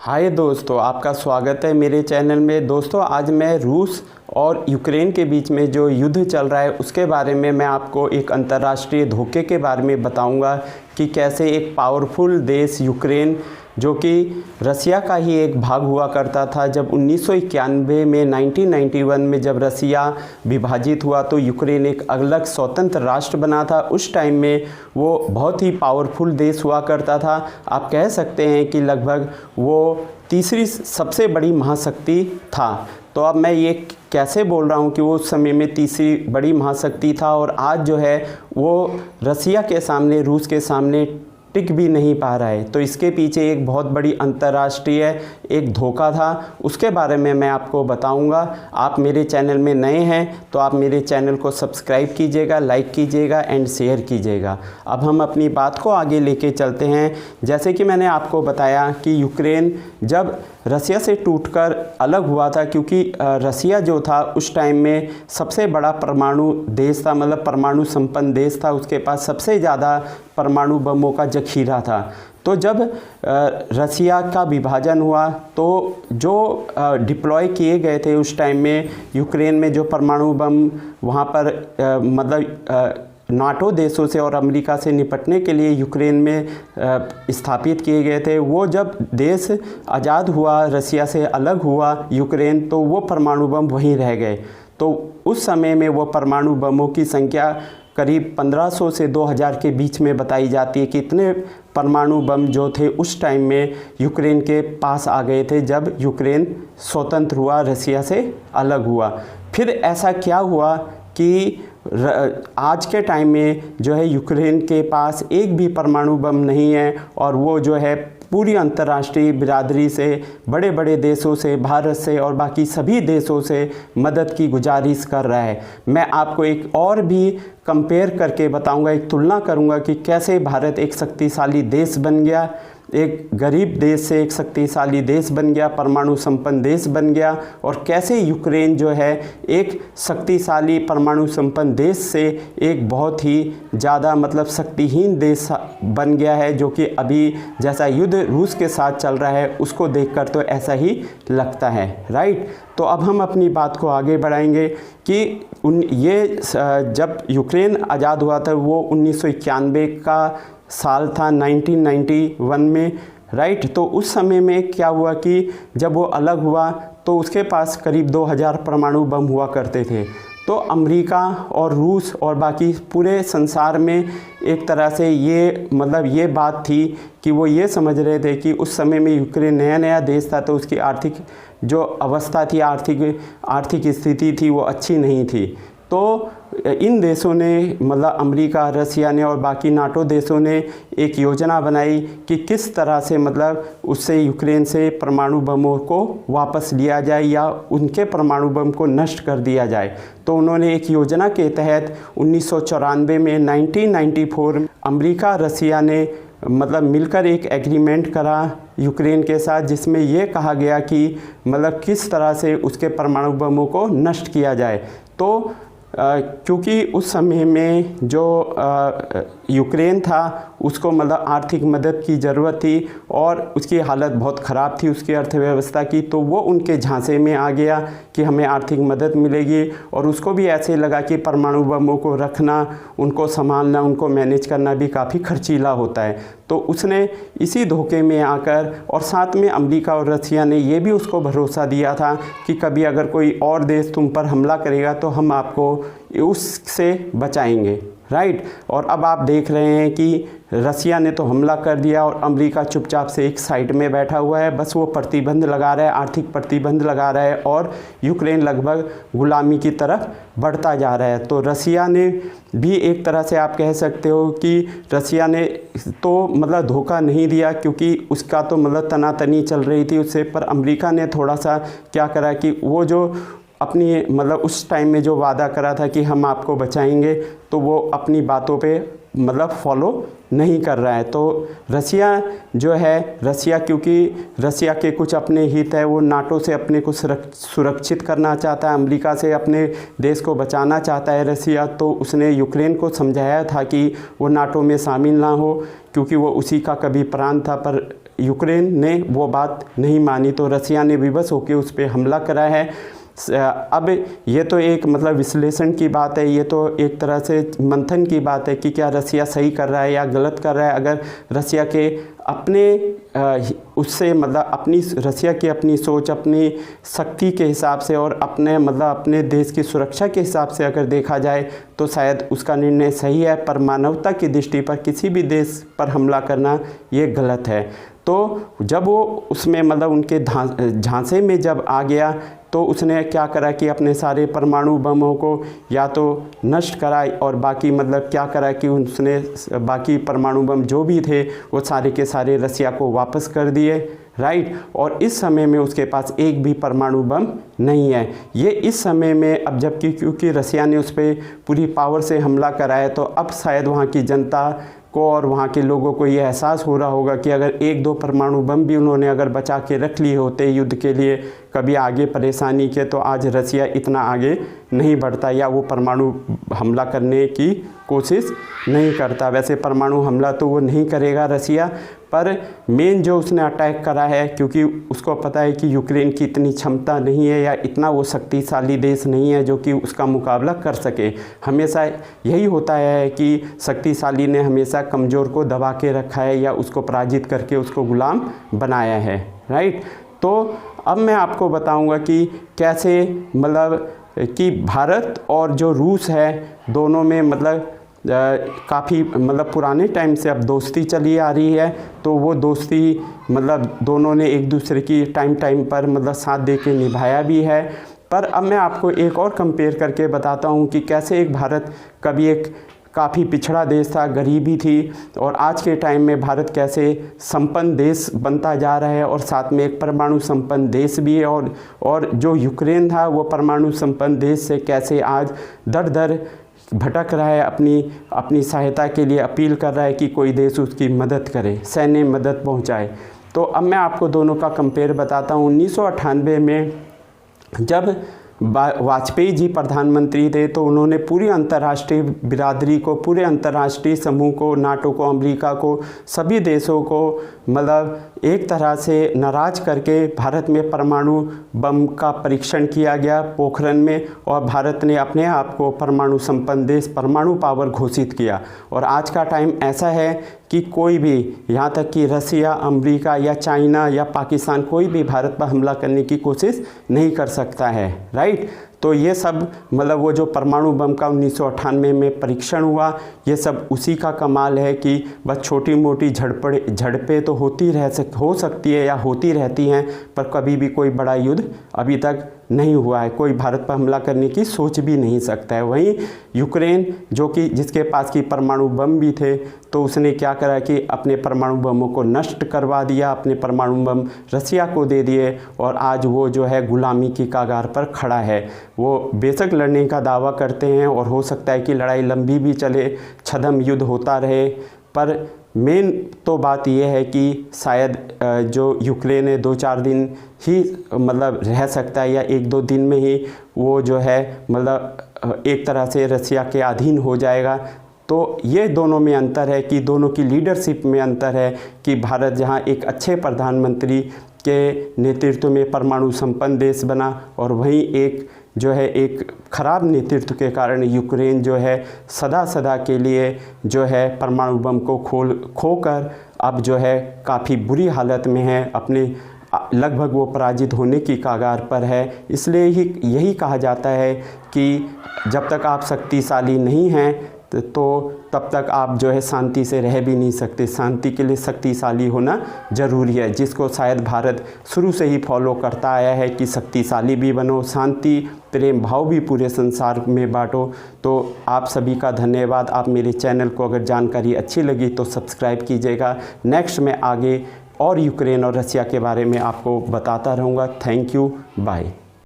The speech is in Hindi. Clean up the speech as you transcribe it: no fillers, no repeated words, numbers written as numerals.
हाय दोस्तों, आपका स्वागत है मेरे चैनल में। दोस्तों, आज मैं रूस और यूक्रेन के बीच में जो युद्ध चल रहा है उसके बारे में मैं आपको एक अंतर्राष्ट्रीय धोखे के बारे में बताऊंगा कि कैसे एक पावरफुल देश यूक्रेन, जो कि रसिया का ही एक भाग हुआ करता था, जब 1991 में 1991 में जब रसिया विभाजित हुआ तो यूक्रेन एक अलग स्वतंत्र राष्ट्र बना था। उस टाइम में वो बहुत ही पावरफुल देश हुआ करता था। आप कह सकते हैं कि लगभग वो तीसरी सबसे बड़ी महाशक्ति था। तो अब मैं ये कैसे बोल रहा हूँ कि वो उस समय में तीसरी बड़ी महाशक्ति था और आज जो है वो रसिया के सामने, रूस के सामने टिक भी नहीं पा रहा है। तो इसके पीछे एक बहुत बड़ी अंतर्राष्ट्रीय एक धोखा था, उसके बारे में मैं आपको बताऊंगा। आप मेरे चैनल में नए हैं तो आप मेरे चैनल को सब्सक्राइब कीजिएगा, लाइक कीजिएगा एंड शेयर कीजिएगा। अब हम अपनी बात को आगे लेके चलते हैं। जैसे कि मैंने आपको बताया कि यूक्रेन जब रसिया से टूटकर अलग हुआ था, क्योंकि रसिया जो था उस टाइम में सबसे बड़ा परमाणु देश था, मतलब परमाणु संपन्न देश था। उसके पास सबसे ज़्यादा परमाणु बमों का जखीरा था। तो जब रसिया का विभाजन हुआ तो जो डिप्लॉय किए गए थे उस टाइम में यूक्रेन में, जो परमाणु बम वहाँ पर नाटो देशों से और अमेरिका से निपटने के लिए यूक्रेन में स्थापित किए गए थे, वो जब देश आज़ाद हुआ, रसिया से अलग हुआ यूक्रेन, तो वो परमाणु बम वहीं रह गए। तो उस समय में वो परमाणु बमों की संख्या करीब 1500 से 2000 के बीच में बताई जाती है कि इतने परमाणु बम जो थे उस टाइम में यूक्रेन के पास आ गए थे जब यूक्रेन स्वतंत्र हुआ, रसिया से अलग हुआ। फिर ऐसा क्या हुआ कि आज के टाइम में जो है यूक्रेन के पास एक भी परमाणु बम नहीं है और वो जो है पूरी अंतर्राष्ट्रीय बिरादरी से, बड़े बड़े देशों से, भारत से और बाकी सभी देशों से मदद की गुजारिश कर रहा है। मैं आपको एक और भी कंपेयर करके बताऊंगा, एक तुलना करूंगा कि कैसे भारत एक शक्तिशाली देश बन गया, एक गरीब देश से एक शक्तिशाली देश बन गया, परमाणु संपन्न देश बन गया, और कैसे यूक्रेन जो है एक शक्तिशाली परमाणु संपन्न देश से एक बहुत ही ज़्यादा मतलब शक्तिहीन देश बन गया है, जो कि अभी जैसा युद्ध रूस के साथ चल रहा है उसको देखकर तो ऐसा ही लगता है, राइट। तो अब हम अपनी बात को आगे बढ़ाएंगे कि जब यूक्रेन आज़ाद हुआ था वो 1991 का साल था, 1991 में, राइट। तो उस समय में क्या हुआ कि जब वो अलग हुआ तो उसके पास करीब 2000 परमाणु बम हुआ करते थे। तो अमेरिका और रूस और बाकी पूरे संसार में एक तरह से ये बात थी कि वो ये समझ रहे थे कि उस समय में यूक्रेन नया नया देश था, तो उसकी आर्थिक जो अवस्था थी, आर्थिक स्थिति थी, वो अच्छी नहीं थी। तो इन देशों ने, मतलब अमेरिका, रसिया ने और बाकी नाटो देशों ने एक योजना बनाई कि किस तरह से मतलब उससे यूक्रेन से परमाणु बमों को वापस लिया जाए या उनके परमाणु बम को नष्ट कर दिया जाए। तो उन्होंने एक योजना के तहत 1994 में 1994 अमेरिका, रसिया ने मतलब मिलकर एक एग्रीमेंट करा यूक्रेन के साथ, जिसमें ये कहा गया कि मतलब किस तरह से उसके परमाणु बमों को नष्ट किया जाए। तो क्योंकि उस समय में जो यूक्रेन था उसको मतलब आर्थिक मदद की ज़रूरत थी और उसकी हालत बहुत ख़राब थी उसकी अर्थव्यवस्था की, तो वो उनके झांसे में आ गया कि हमें आर्थिक मदद मिलेगी। और उसको भी ऐसे लगा कि परमाणु बमों को रखना, उनको संभालना, उनको मैनेज करना भी काफ़ी खर्चीला होता है। तो उसने इसी धोखे में आकर, और साथ में अमेरिका और रसिया ने ये भी उसको भरोसा दिया था कि कभी अगर कोई और देश तुम पर हमला करेगा तो हम आपको उससे बचाएंगे, राइट। और अब आप देख रहे हैं कि रसिया ने तो हमला कर दिया और अमेरिका चुपचाप से एक साइड में बैठा हुआ है, बस वो प्रतिबंध लगा रहा है, आर्थिक प्रतिबंध लगा रहा है, और यूक्रेन लगभग गुलामी की तरफ बढ़ता जा रहा है। तो रसिया ने भी एक तरह से आप कह सकते हो कि रसिया ने तो मतलब धोखा नहीं दिया, क्योंकि उसका तो मतलब तनातनी चल रही थी उससे, पर अमेरिका ने थोड़ा सा क्या करा कि वो जो अपनी मतलब उस टाइम में जो वादा करा था कि हम आपको बचाएंगे, तो वो अपनी बातों पे मतलब फॉलो नहीं कर रहा है। तो रसिया जो है, क्योंकि रसिया के कुछ अपने हित है, वो नाटो से अपने को सुरक्षित करना चाहता है, अमेरिका से अपने देश को बचाना चाहता है रसिया। तो उसने यूक्रेन को समझाया था कि वो नाटो में शामिल ना हो, क्योंकि वो उसी का कभी प्रांत था, पर यूक्रेन ने वो बात नहीं मानी तो रसिया ने विवश होकर उस पर हमला करा है। अब ये तो एक मतलब विश्लेषण की बात है, ये तो एक तरह से मंथन की बात है कि क्या रसिया सही कर रहा है या गलत कर रहा है। अगर रसिया के अपने उससे मतलब अपनी रसिया की अपनी सोच, अपनी शक्ति के हिसाब से और अपने मतलब अपने देश की सुरक्षा के हिसाब से अगर देखा जाए तो शायद उसका निर्णय सही है, पर मानवता की दृष्टि पर किसी भी देश पर हमला करना ये गलत है। तो जब वो उसमें मतलब उनके झांसे में जब आ गया तो उसने क्या करा कि अपने सारे परमाणु बमों को या तो नष्ट कराई और बाकी मतलब क्या करा कि उसने बाकी परमाणु बम जो भी थे वो सारे के सारे रसिया को वापस कर दिए, राइट। और इस समय में उसके पास एक भी परमाणु बम नहीं है। ये इस समय में अब जबकि क्योंकि रसिया ने उस पर पूरी पावर से हमला कराया तो अब शायद वहाँ की जनता को और वहाँ के लोगों को ये एहसास हो रहा होगा कि अगर एक दो परमाणु बम भी उन्होंने अगर बचा के रख लिए होते युद्ध के लिए कभी आगे परेशानी के, तो आज रसिया इतना आगे नहीं बढ़ता या वो परमाणु हमला करने की कोशिश नहीं करता। वैसे परमाणु हमला तो वो नहीं करेगा रसिया, पर मेन जो उसने अटैक करा है क्योंकि उसको पता है कि यूक्रेन की इतनी क्षमता नहीं है या इतना वो शक्तिशाली देश नहीं है जो कि उसका मुकाबला कर सके। हमेशा यही होता है कि शक्तिशाली ने हमेशा कमज़ोर को दबा के रखा है या उसको पराजित करके उसको गुलाम बनाया है, राइट। तो अब मैं आपको बताऊंगा कि कैसे मतलब कि भारत और जो रूस है दोनों में मतलब काफ़ी मतलब पुराने टाइम से अब दोस्ती चली आ रही है। तो वो दोस्ती मतलब दोनों ने एक दूसरे की टाइम पर मतलब साथ दे के निभाया भी है। पर अब मैं आपको एक और कंपेयर करके बताता हूँ कि कैसे एक भारत कभी एक काफ़ी पिछड़ा देश था, गरीबी थी, और आज के टाइम में भारत कैसे संपन्न देश बनता जा रहा है और साथ में एक परमाणु संपन्न देश भी है। और जो यूक्रेन था वो परमाणु संपन्न देश से कैसे आज दर दर भटक रहा है, अपनी सहायता के लिए अपील कर रहा है कि कोई देश उसकी मदद करे, सैन्य मदद पहुंचाए। तो अब मैं आपको दोनों का कंपेयर बताता हूं। 1998 में जब वाजपेयी जी प्रधानमंत्री थे तो उन्होंने पूरी अंतर्राष्ट्रीय बिरादरी को, पूरे अंतर्राष्ट्रीय समूह को, नाटो को, अमेरिका को, सभी देशों को मतलब एक तरह से नाराज करके भारत में परमाणु बम का परीक्षण किया गया पोखरण में, और भारत ने अपने आप को परमाणु संपन्न देश, परमाणु पावर घोषित किया। और आज का टाइम ऐसा है कि कोई भी, यहाँ तक कि रसिया, अमेरिका या चाइना या पाकिस्तान, कोई भी भारत पर हमला करने की कोशिश नहीं कर सकता है, राइट। तो ये सब मतलब वो जो परमाणु बम का 1998 में परीक्षण हुआ, ये सब उसी का कमाल है कि बस छोटी मोटी झड़पें तो हो सकती है या होती रहती हैं, पर कभी भी कोई बड़ा युद्ध अभी तक नहीं हुआ है। कोई भारत पर हमला करने की सोच भी नहीं सकता है। वहीं यूक्रेन जो कि जिसके पास की परमाणु बम भी थे, तो उसने क्या करा कि अपने परमाणु बमों को नष्ट करवा दिया, अपने परमाणु बम रसिया को दे दिए, और आज वो जो है गुलामी की कगार पर खड़ा है। वो बेशक लड़ने का दावा करते हैं और हो सकता है कि लड़ाई लंबी भी चले, छद्म युद्ध होता रहे, पर मेन तो बात यह है कि शायद जो यूक्रेन है 2-4 दिन ही मतलब रह सकता है या 1-2 दिन में ही वो जो है मतलब एक तरह से रसिया के अधीन हो जाएगा। तो ये दोनों में अंतर है कि दोनों की लीडरशिप में अंतर है कि भारत जहाँ एक अच्छे प्रधानमंत्री के नेतृत्व में परमाणु संपन्न देश बना, और वहीं एक जो है एक खराब नेतृत्व के कारण यूक्रेन जो है सदा के लिए जो है परमाणु बम को खोकर अब जो है काफ़ी बुरी हालत में है, अपने लगभग वो पराजित होने की कगार पर है। इसलिए यही कहा जाता है कि जब तक आप शक्तिशाली नहीं हैं तो तब तक आप जो है शांति से रह भी नहीं सकते। शांति के लिए शक्तिशाली होना ज़रूरी है, जिसको शायद भारत शुरू से ही फॉलो करता आया है कि शक्तिशाली भी बनो, शांति प्रेम भाव भी पूरे संसार में बांटो। तो आप सभी का धन्यवाद। आप मेरे चैनल को अगर जानकारी अच्छी लगी तो सब्सक्राइब कीजिएगा। नेक्स्ट मैं आगे और यूक्रेन और रसिया के बारे में आपको बताता रहूँगा। Thank you, bye.